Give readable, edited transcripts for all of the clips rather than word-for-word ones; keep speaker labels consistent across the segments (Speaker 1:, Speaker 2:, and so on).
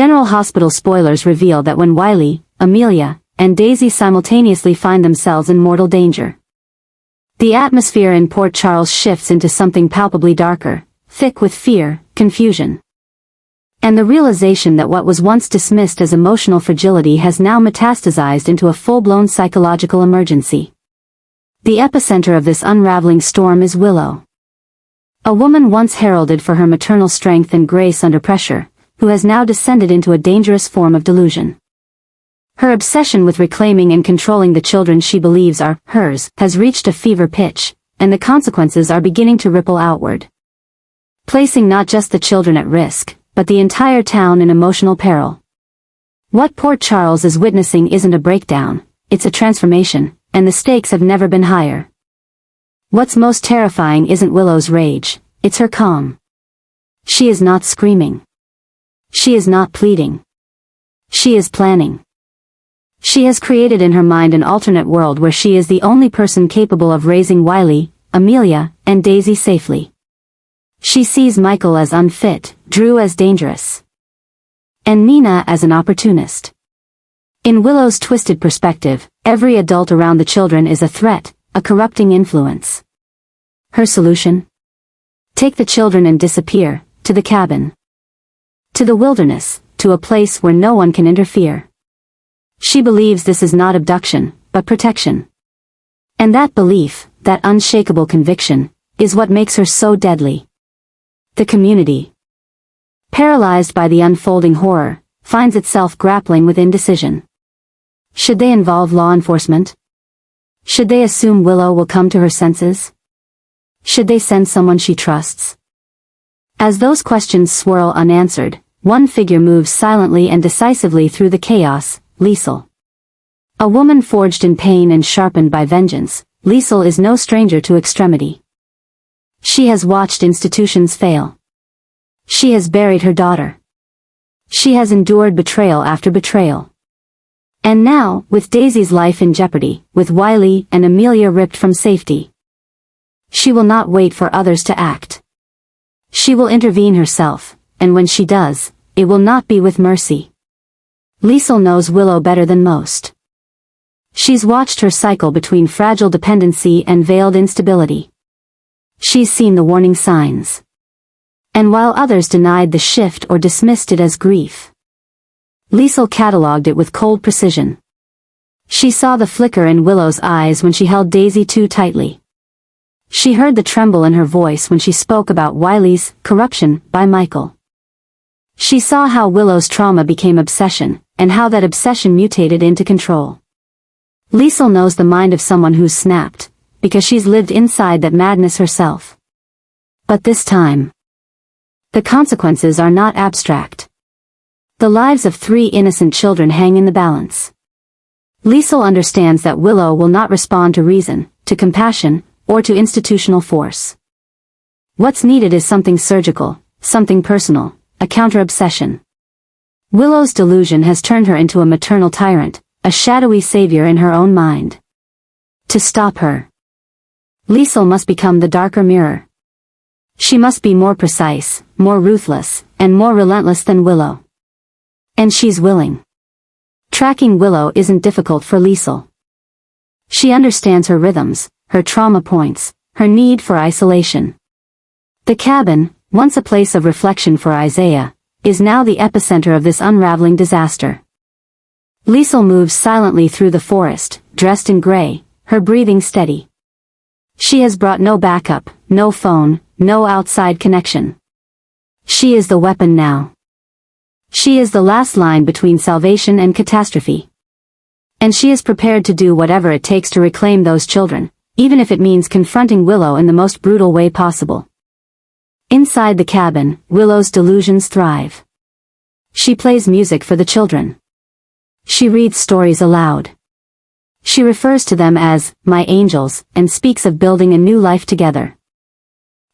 Speaker 1: General Hospital spoilers reveal that when Wiley, Amelia, and Daisy simultaneously find themselves in mortal danger, the atmosphere in Port Charles shifts into something palpably darker, thick with fear, confusion, and the realization that what was once dismissed as emotional fragility has now metastasized into a full-blown psychological emergency. The epicenter of this unraveling storm is Willow, a woman once heralded for her maternal strength and grace under pressure, who has now descended into a dangerous form of delusion. Her obsession with reclaiming and controlling the children she believes are hers has reached a fever pitch, and the consequences are beginning to ripple outward, placing not just the children at risk, but the entire town in emotional peril. What Port Charles is witnessing isn't a breakdown, it's a transformation, and the stakes have never been higher. What's most terrifying isn't Willow's rage, it's her calm. She is not screaming. She is not pleading. She is planning. She has created in her mind an alternate world where she is the only person capable of raising Wiley, Amelia, and Daisy safely. She sees Michael as unfit, Drew as dangerous, and Nina as an opportunist. In Willow's twisted perspective, every adult around the children is a threat, a corrupting influence. Her solution? Take the children and disappear, to the cabin, to the wilderness, to a place where no one can interfere. She believes this is not abduction, but protection. And that belief, that unshakable conviction, is what makes her so deadly. The community, paralyzed by the unfolding horror, finds itself grappling with indecision. Should they involve law enforcement? Should they assume Willow will come to her senses? Should they send someone she trusts? As those questions swirl unanswered, one figure moves silently and decisively through the chaos, Liesl. A woman forged in pain and sharpened by vengeance, Liesl is no stranger to extremity. She has watched institutions fail. She has buried her daughter. She has endured betrayal after betrayal. And now, with Daisy's life in jeopardy, with Wiley and Amelia ripped from safety, she will not wait for others to act. She will intervene herself, and when she does, it will not be with mercy. Liesl knows Willow better than most. She's watched her cycle between fragile dependency and veiled instability. She's seen the warning signs. And while others denied the shift or dismissed it as grief, Liesl catalogued it with cold precision. She saw the flicker in Willow's eyes when she held Daisy too tightly. She heard the tremble in her voice when she spoke about Wiley's corruption by Michael. She saw how Willow's trauma became obsession, and how that obsession mutated into control. Liesl knows the mind of someone who's snapped, because she's lived inside that madness herself. But this time, the consequences are not abstract. The lives of 3 innocent children hang in the balance. Liesl understands that Willow will not respond to reason, to compassion, or to institutional force. What's needed is something surgical, something personal, a counter-obsession. Willow's delusion has turned her into a maternal tyrant, a shadowy savior in her own mind. To stop her, Liesl must become the darker mirror. She must be more precise, more ruthless, and more relentless than Willow. And she's willing. Tracking Willow isn't difficult for Liesl. She understands her rhythms, her trauma points, her need for isolation. The cabin, once a place of reflection for Isaiah, is now the epicenter of this unraveling disaster. Liesl moves silently through the forest, dressed in gray, her breathing steady. She has brought no backup, no phone, no outside connection. She is the weapon now. She is the last line between salvation and catastrophe. And she is prepared to do whatever it takes to reclaim those children, even if it means confronting Willow in the most brutal way possible. Inside the cabin, Willow's delusions thrive. She plays music for the children. She reads stories aloud. She refers to them as my angels, and speaks of building a new life together.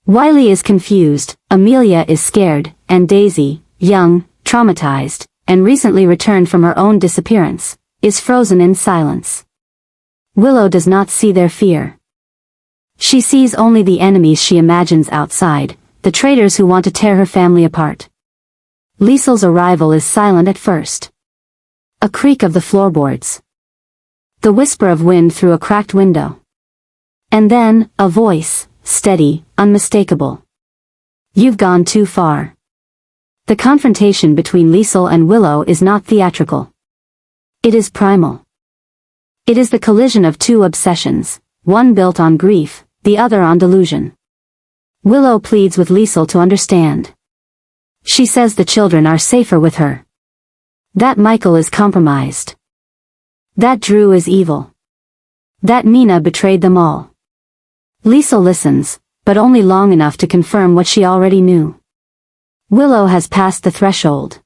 Speaker 1: Wiley is confused, Amelia is scared, and Daisy, young, traumatized, and recently returned from her own disappearance, is frozen in silence. Willow does not see their fear. She sees only the enemies she imagines outside, the traitors who want to tear her family apart. Liesl's arrival is silent at first. A creak of the floorboards. The whisper of wind through a cracked window. And then, a voice, steady, unmistakable. You've gone too far. The confrontation between Liesl and Willow is not theatrical. It is primal. It is the collision of two obsessions, one built on grief, the other on delusion. Willow pleads with Liesl to understand. She says the children are safer with her. That Michael is compromised. That Drew is evil. That Mina betrayed them all. Liesl listens, but only long enough to confirm what she already knew. Willow has passed the threshold.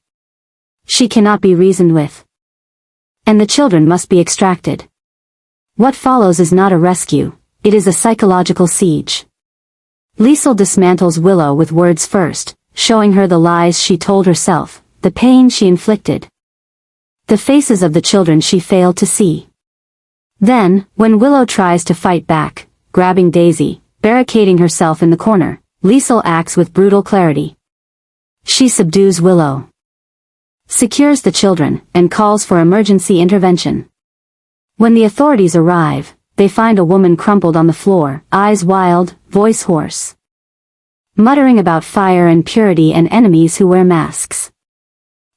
Speaker 1: She cannot be reasoned with. And the children must be extracted. What follows is not a rescue, it is a psychological siege. Liesl dismantles Willow with words first, showing her the lies she told herself, the pain she inflicted. The faces of the children she failed to see. Then, when Willow tries to fight back, grabbing Daisy, barricading herself in the corner, Liesl acts with brutal clarity. She subdues Willow, secures the children, and calls for emergency intervention. When the authorities arrive, they find a woman crumpled on the floor, eyes wild, voice hoarse, muttering about fire and purity and enemies who wear masks.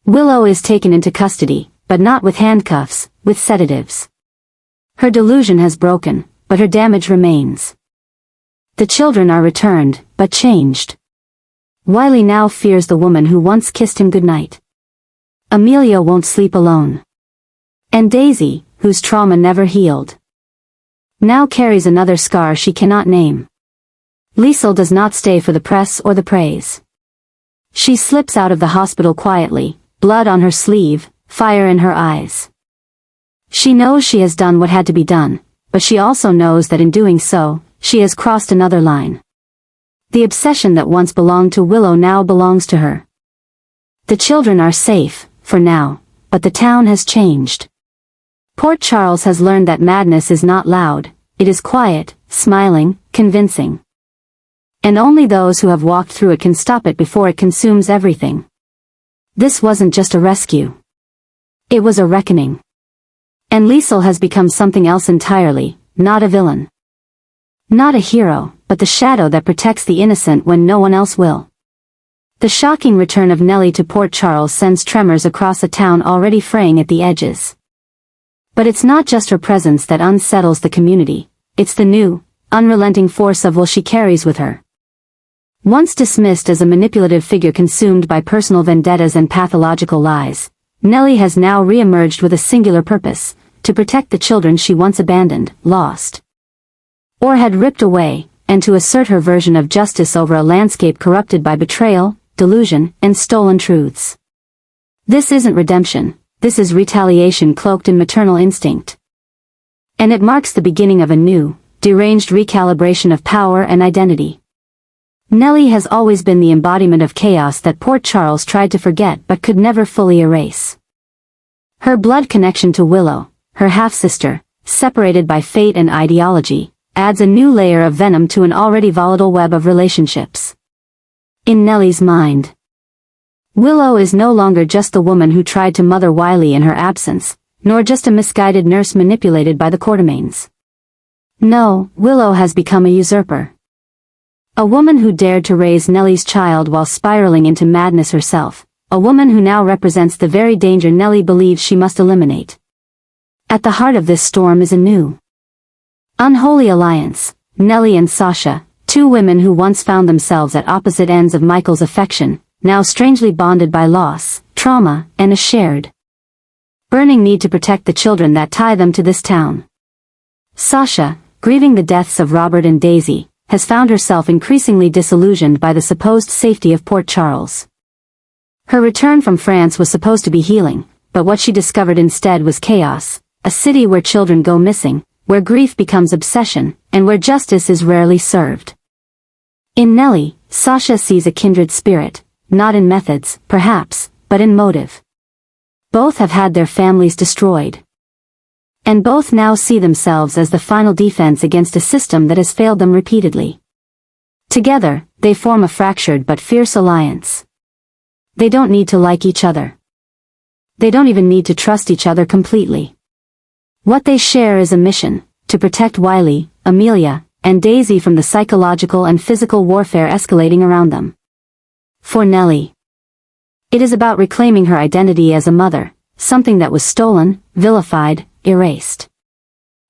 Speaker 1: Willow is taken into custody, but not with handcuffs, with sedatives. Her delusion has broken, but her damage remains. The children are returned, but changed. Wiley now fears the woman who once kissed him goodnight. Amelia won't sleep alone. And Daisy, whose trauma never healed, now carries another scar she cannot name. Liesl does not stay for the press or the praise. She slips out of the hospital quietly, blood on her sleeve, fire in her eyes. She knows she has done what had to be done, but she also knows that in doing so, she has crossed another line. The obsession that once belonged to Willow now belongs to her. The children are safe, for now, but the town has changed. Port Charles has learned that madness is not loud, it is quiet, smiling, convincing. And only those who have walked through it can stop it before it consumes everything. This wasn't just a rescue. It was a reckoning. And Liesl has become something else entirely, not a villain. Not a hero, but the shadow that protects the innocent when no one else will. The shocking return of Nelle to Port Charles sends tremors across a town already fraying at the edges. But it's not just her presence that unsettles the community, it's the new, unrelenting force of will she carries with her. Once dismissed as a manipulative figure consumed by personal vendettas and pathological lies, Nelle has now re-emerged with a singular purpose, to protect the children she once abandoned, lost, or had ripped away, and to assert her version of justice over a landscape corrupted by betrayal, delusion, and stolen truths. This isn't redemption, this is retaliation cloaked in maternal instinct. And it marks the beginning of a new, deranged recalibration of power and identity. Nelle has always been the embodiment of chaos that Port Charles tried to forget but could never fully erase. Her blood connection to Willow, her half-sister, separated by fate and ideology, adds a new layer of venom to an already volatile web of relationships. In Nelle's mind, Willow is no longer just the woman who tried to mother Wiley in her absence, nor just a misguided nurse manipulated by the Quartermaines. No, Willow has become a usurper. A woman who dared to raise Nelle's child while spiraling into madness herself, a woman who now represents the very danger Nelle believes she must eliminate. At the heart of this storm is a new, unholy alliance, Nelle and Sasha, two women who once found themselves at opposite ends of Michael's affection, now strangely bonded by loss, trauma, and a shared, burning need to protect the children that tie them to this town. Sasha, grieving the deaths of Robert and Daisy, has found herself increasingly disillusioned by the supposed safety of Port Charles. Her return from France was supposed to be healing, but what she discovered instead was chaos, a city where children go missing, where grief becomes obsession, and where justice is rarely served. In Nelle, Sasha sees a kindred spirit, not in methods, perhaps, but in motive. Both have had their families destroyed. And both now see themselves as the final defense against a system that has failed them repeatedly. Together, they form a fractured but fierce alliance. They don't need to like each other. They don't even need to trust each other completely. What they share is a mission, to protect Wiley, Amelia, and Daisy from the psychological and physical warfare escalating around them. For Nelle, it is about reclaiming her identity as a mother, something that was stolen, vilified, erased.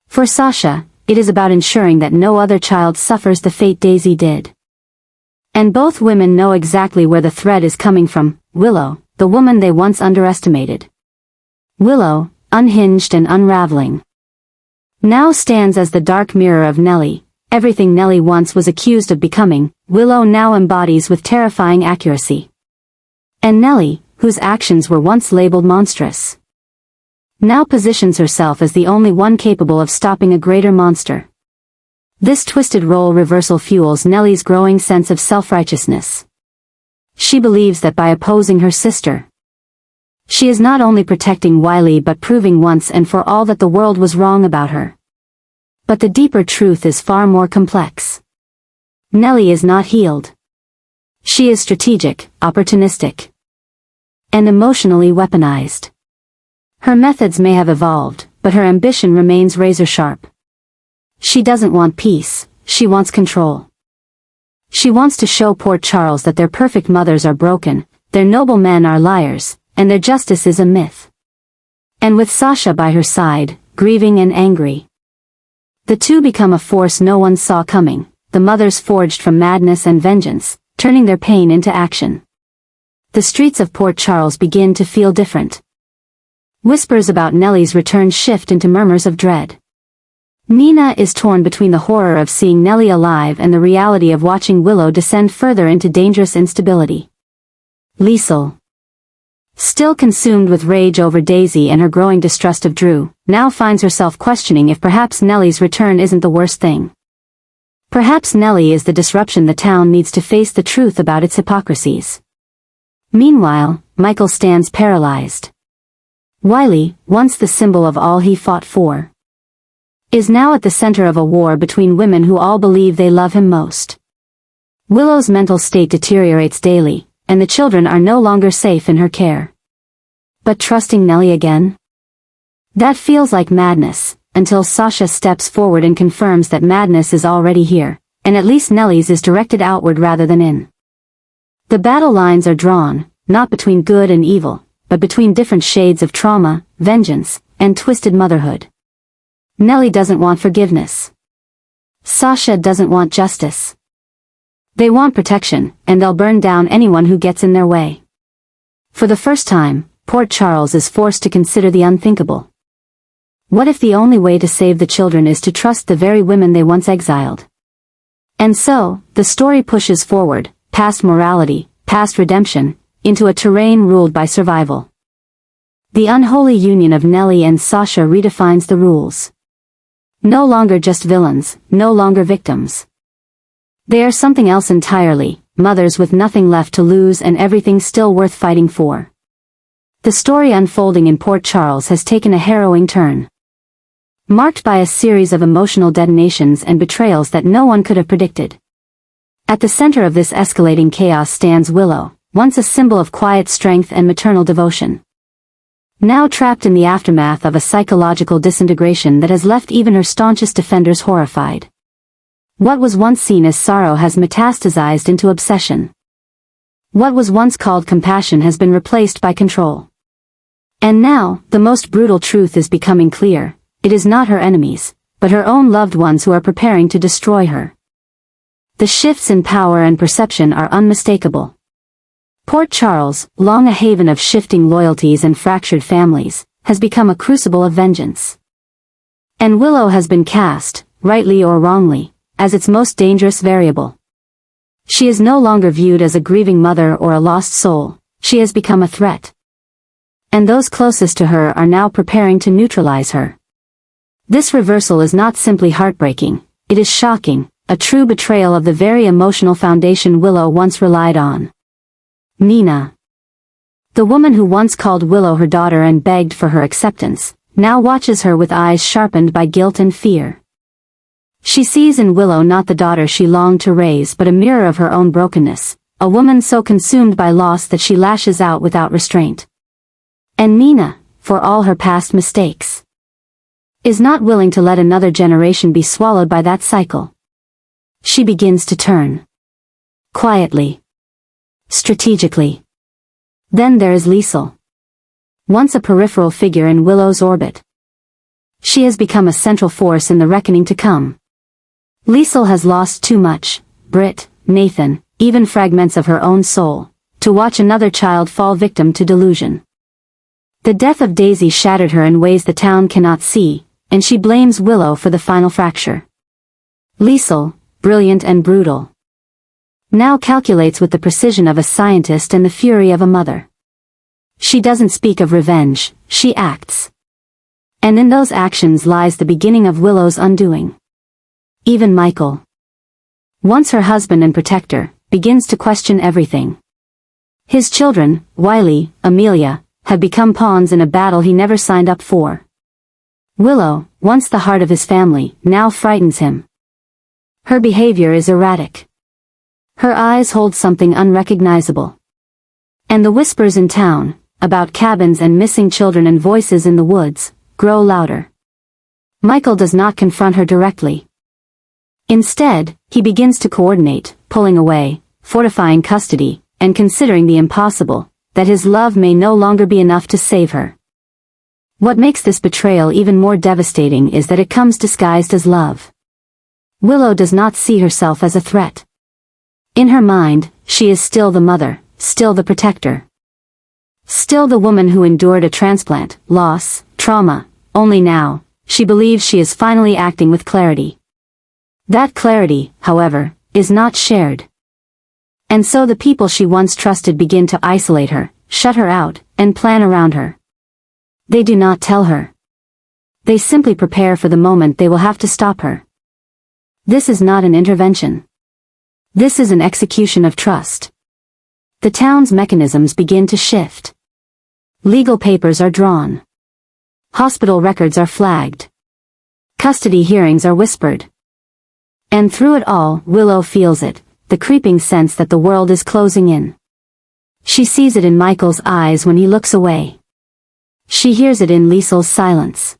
Speaker 1: For Sasha, it is about ensuring that no other child suffers the fate Daisy did. And both women know exactly where the threat is coming from. Willow, the woman they once underestimated. Willow, unhinged and unraveling, now stands as the dark mirror of Nelle. Everything Nelle once was accused of becoming, Willow now embodies with terrifying accuracy. And Nelle, whose actions were once labeled monstrous, now positions herself as the only one capable of stopping a greater monster. This twisted role reversal fuels Nelle's growing sense of self-righteousness. She believes that by opposing her sister, she is not only protecting Wiley but proving once and for all that the world was wrong about her. But the deeper truth is far more complex. Nelle is not healed. She is strategic, opportunistic, and emotionally weaponized. Her methods may have evolved, but her ambition remains razor-sharp. She doesn't want peace, she wants control. She wants to show Port Charles that their perfect mothers are broken, their noble men are liars, and their justice is a myth. And with Sasha by her side, grieving and angry, the two become a force no one saw coming, the mothers forged from madness and vengeance, turning their pain into action. The streets of Port Charles begin to feel different. Whispers about Nelle's return shift into murmurs of dread. Nina is torn between the horror of seeing Nelle alive and the reality of watching Willow descend further into dangerous instability. Liesel, still consumed with rage over Daisy and her growing distrust of Drew, now finds herself questioning if perhaps Nelle's return isn't the worst thing. Perhaps Nelle is the disruption the town needs to face the truth about its hypocrisies. Meanwhile, Michael stands paralyzed. Wiley, once the symbol of all he fought for, is now at the center of a war between women who all believe they love him most. Willow's mental state deteriorates daily, and the children are no longer safe in her care. But trusting Nelle again? That feels like madness, until Sasha steps forward and confirms that madness is already here, and at least Nelle's is directed outward rather than in. The battle lines are drawn, not between good and evil, but between different shades of trauma, vengeance, and twisted motherhood. Nelle doesn't want forgiveness. Sasha doesn't want justice. They want protection, and they'll burn down anyone who gets in their way. For the first time, Port Charles is forced to consider the unthinkable. What if the only way to save the children is to trust the very women they once exiled? And so, the story pushes forward, past morality, past redemption, into a terrain ruled by survival. The unholy union of Nelle and Sasha redefines the rules. No longer just villains, no longer victims. They are something else entirely, mothers with nothing left to lose and everything still worth fighting for. The story unfolding in Port Charles has taken a harrowing turn, marked by a series of emotional detonations and betrayals that no one could have predicted. At the center of this escalating chaos stands Willow, once a symbol of quiet strength and maternal devotion. Now trapped in the aftermath of a psychological disintegration that has left even her staunchest defenders horrified. What was once seen as sorrow has metastasized into obsession. What was once called compassion has been replaced by control. And now, the most brutal truth is becoming clear. It is not her enemies, but her own loved ones who are preparing to destroy her. The shifts in power and perception are unmistakable. Port Charles, long a haven of shifting loyalties and fractured families, has become a crucible of vengeance. And Willow has been cast, rightly or wrongly, as its most dangerous variable. She is no longer viewed as a grieving mother or a lost soul, she has become a threat. And those closest to her are now preparing to neutralize her. This reversal is not simply heartbreaking, it is shocking, a true betrayal of the very emotional foundation Willow once relied on. Nina, the woman who once called Willow her daughter and begged for her acceptance, now watches her with eyes sharpened by guilt and fear. She sees in Willow not the daughter she longed to raise but a mirror of her own brokenness, a woman so consumed by loss that she lashes out without restraint. And Nina, for all her past mistakes, is not willing to let another generation be swallowed by that cycle. She begins to turn. Quietly. Strategically. Then there is Liesel. Once a peripheral figure in Willow's orbit, she has become a central force in the reckoning to come. Liesel has lost too much, Britt, Nathan, even fragments of her own soul, to watch another child fall victim to delusion. The death of Daisy shattered her in ways the town cannot see, and she blames Willow for the final fracture. Liesel, brilliant and brutal, now calculates with the precision of a scientist and the fury of a mother. She doesn't speak of revenge, she acts. And in those actions lies the beginning of Willow's undoing. Even Michael, once her husband and protector, begins to question everything. His children, Wiley, Amelia, have become pawns in a battle he never signed up for. Willow, once the heart of his family, now frightens him. Her behavior is erratic. Her eyes hold something unrecognizable. And the whispers in town, about cabins and missing children and voices in the woods, grow louder. Michael does not confront her directly. Instead, he begins to coordinate, pulling away, fortifying custody, and considering the impossible, that his love may no longer be enough to save her. What makes this betrayal even more devastating is that it comes disguised as love. Willow does not see herself as a threat. In her mind, she is still the mother, still the protector. Still the woman who endured a transplant, loss, trauma, only now, she believes she is finally acting with clarity. That clarity, however, is not shared. And so the people she once trusted begin to isolate her, shut her out, and plan around her. They do not tell her. They simply prepare for the moment they will have to stop her. This is not an intervention. This is an execution of trust. The town's mechanisms begin to shift. Legal papers are drawn. Hospital records are flagged. Custody hearings are whispered. And through it all, Willow feels it, the creeping sense that the world is closing in. She sees it in Michael's eyes when he looks away. She hears it in Liesel's silence.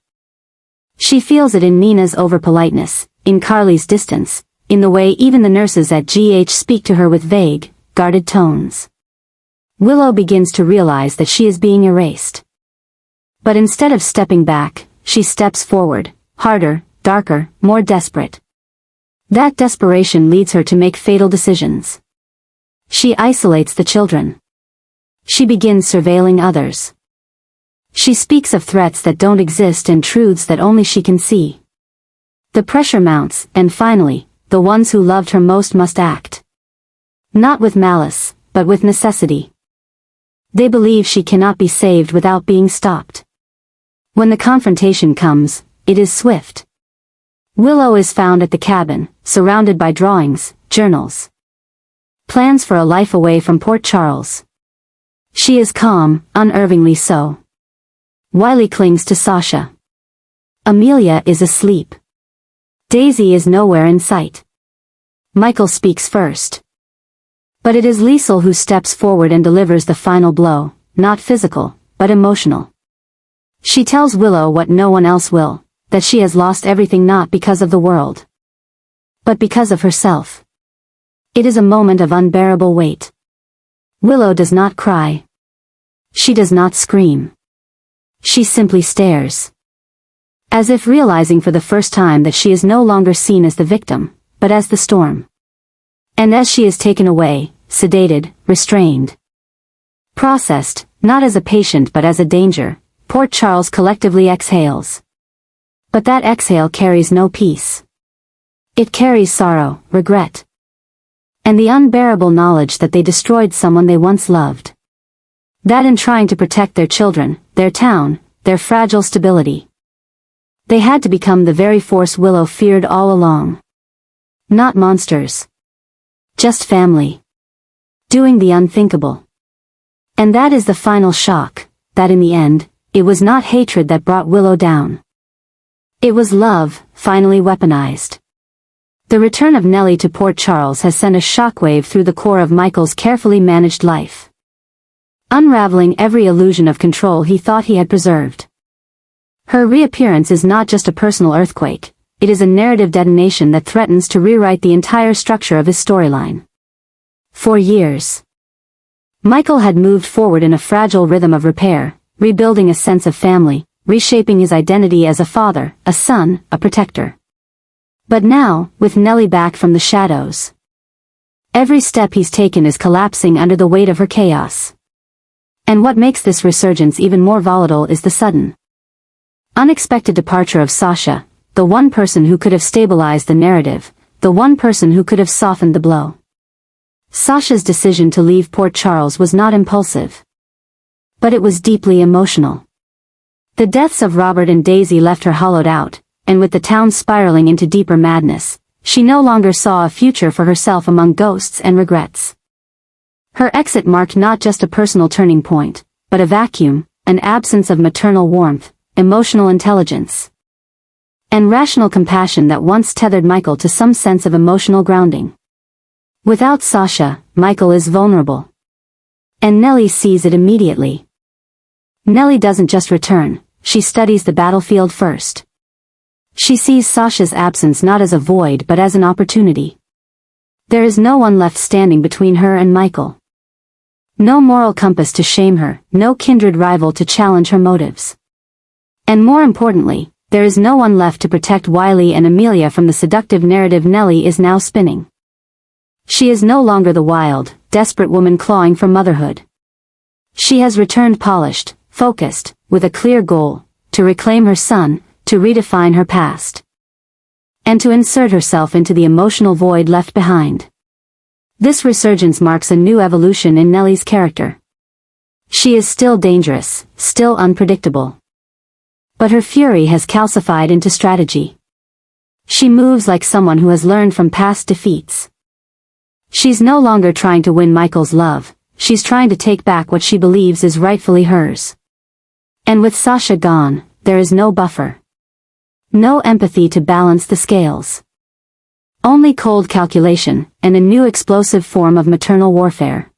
Speaker 1: She feels it in Nina's overpoliteness, in Carly's distance, in the way even the nurses at GH speak to her with vague, guarded tones. Willow begins to realize that she is being erased. But instead of stepping back, she steps forward, harder, darker, more desperate. That desperation leads her to make fatal decisions. She isolates the children. She begins surveilling others. She speaks of threats that don't exist and truths that only she can see. The pressure mounts, and finally, the ones who loved her most must act. Not with malice, but with necessity. They believe she cannot be saved without being stopped. When the confrontation comes, it is swift. Willow is found at the cabin, surrounded by drawings, journals. Plans for a life away from Port Charles. She is calm, unervingly so. Wiley clings to Sasha. Amelia is asleep. Daisy is nowhere in sight. Michael speaks first. But it is Liesel who steps forward and delivers the final blow, not physical, but emotional. She tells Willow what no one else will, that she has lost everything not because of the world, but because of herself. It is a moment of unbearable weight. Willow does not cry. She does not scream. She simply stares. As if realizing for the first time that she is no longer seen as the victim, but as the storm. And as she is taken away, sedated, restrained, processed, not as a patient but as a danger, Port Charles collectively exhales. But that exhale carries no peace. It carries sorrow, regret, and the unbearable knowledge that they destroyed someone they once loved. That in trying to protect their children, their town, their fragile stability, they had to become the very force Willow feared all along. Not monsters. Just family. Doing the unthinkable. And that is the final shock, that in the end, it was not hatred that brought Willow down. It was love, finally weaponized. The return of Nelle to Port Charles has sent a shockwave through the core of Michael's carefully managed life, unraveling every illusion of control he thought he had preserved. Her reappearance is not just a personal earthquake, it is a narrative detonation that threatens to rewrite the entire structure of his storyline. For years, Michael had moved forward in a fragile rhythm of repair, rebuilding a sense of family, reshaping his identity as a father, a son, a protector. But now, with Nelle back from the shadows, every step he's taken is collapsing under the weight of her chaos. And what makes this resurgence even more volatile is the sudden, unexpected departure of Sasha, the one person who could have stabilized the narrative, the one person who could have softened the blow. Sasha's decision to leave Port Charles was not impulsive, but it was deeply emotional. The deaths of Robert and Daisy left her hollowed out, and with the town spiraling into deeper madness, she no longer saw a future for herself among ghosts and regrets. Her exit marked not just a personal turning point, but a vacuum, an absence of maternal warmth, emotional intelligence, and rational compassion that once tethered Michael to some sense of emotional grounding. Without Sasha, Michael is vulnerable. And Nelle sees it immediately. Nelle doesn't just return, she studies the battlefield first. She sees Sasha's absence not as a void but as an opportunity. There is no one left standing between her and Michael. No moral compass to shame her, no kindred rival to challenge her motives. And more importantly, there is no one left to protect Wiley and Amelia from the seductive narrative Nelle is now spinning. She is no longer the wild, desperate woman clawing for motherhood. She has returned polished, focused, with a clear goal, to reclaim her son, to redefine her past, and to insert herself into the emotional void left behind. This resurgence marks a new evolution in Nelle's character. She is still dangerous, still unpredictable. But her fury has calcified into strategy. She moves like someone who has learned from past defeats. She's no longer trying to win Michael's love, she's trying to take back what she believes is rightfully hers. And with Sasha gone, there is no buffer. No empathy to balance the scales. Only cold calculation, and a new explosive form of maternal warfare.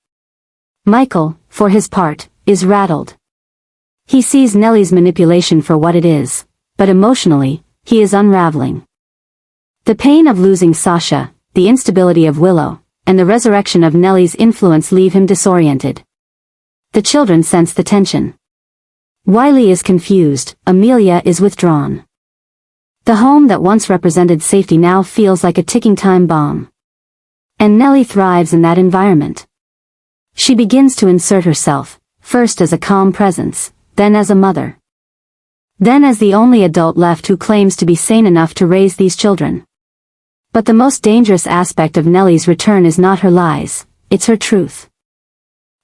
Speaker 1: Michael, for his part, is rattled. He sees Nelle's manipulation for what it is, but emotionally, he is unraveling. The pain of losing Sasha, the instability of Willow, and the resurrection of Nelle's influence leave him disoriented. The children sense the tension. Wiley is confused, Amelia is withdrawn. The home that once represented safety now feels like a ticking time bomb. And Nelle thrives in that environment. She begins to insert herself, first as a calm presence, then as a mother. Then as the only adult left who claims to be sane enough to raise these children. But the most dangerous aspect of Nelle's return is not her lies, it's her truth.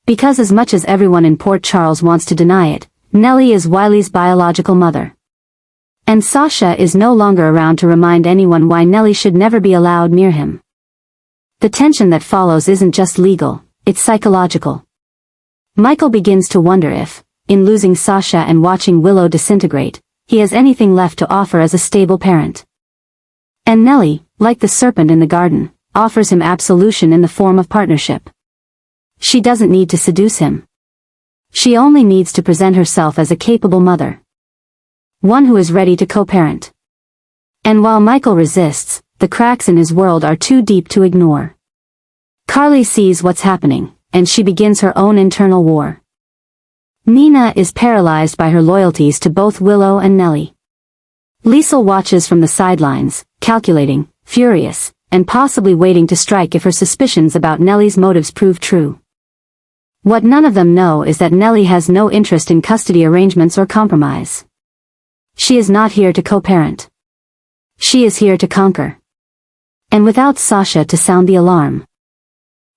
Speaker 1: Because as much as everyone in Port Charles wants to deny it, Nelle is Wiley's biological mother. And Sasha is no longer around to remind anyone why Nelle should never be allowed near him. The tension that follows isn't just legal, it's psychological. Michael begins to wonder if, in losing Sasha and watching Willow disintegrate, he has anything left to offer as a stable parent. And Nelle, like the serpent in the garden, offers him absolution in the form of partnership. She doesn't need to seduce him. She only needs to present herself as a capable mother. One who is ready to co-parent. And while Michael resists, the cracks in his world are too deep to ignore. Carly sees what's happening, and she begins her own internal war. Nina is paralyzed by her loyalties to both Willow and Nelle. Liesel watches from the sidelines, calculating, furious, and possibly waiting to strike if her suspicions about Nelle's motives prove true. What none of them know is that Nelle has no interest in custody arrangements or compromise. She is not here to co-parent. She is here to conquer. And without Sasha to sound the alarm.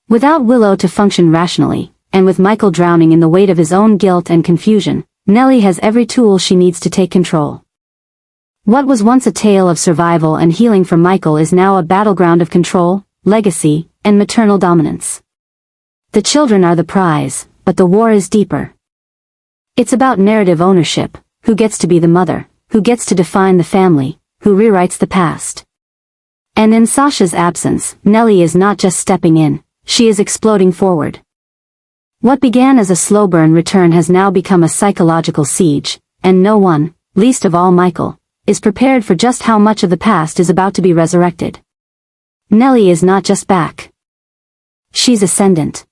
Speaker 1: Without Willow to function rationally, and with Michael drowning in the weight of his own guilt and confusion, Nelle has every tool she needs to take control. What was once a tale of survival and healing for Michael is now a battleground of control, legacy, and maternal dominance. The children are the prize, but the war is deeper. It's about narrative ownership. Who gets to be the mother, who gets to define the family, who rewrites the past. And in Sasha's absence, Nelle is not just stepping in, she is exploding forward. What began as a slow burn return has now become a psychological siege, and no one, least of all Michael, is prepared for just how much of the past is about to be resurrected. Nelle is not just back. She's ascendant.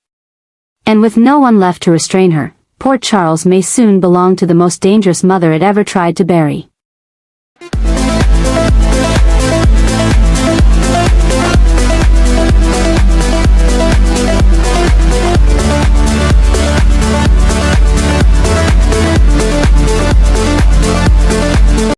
Speaker 1: And with no one left to restrain her, Port Charles may soon belong to the most dangerous mother it ever tried to bury.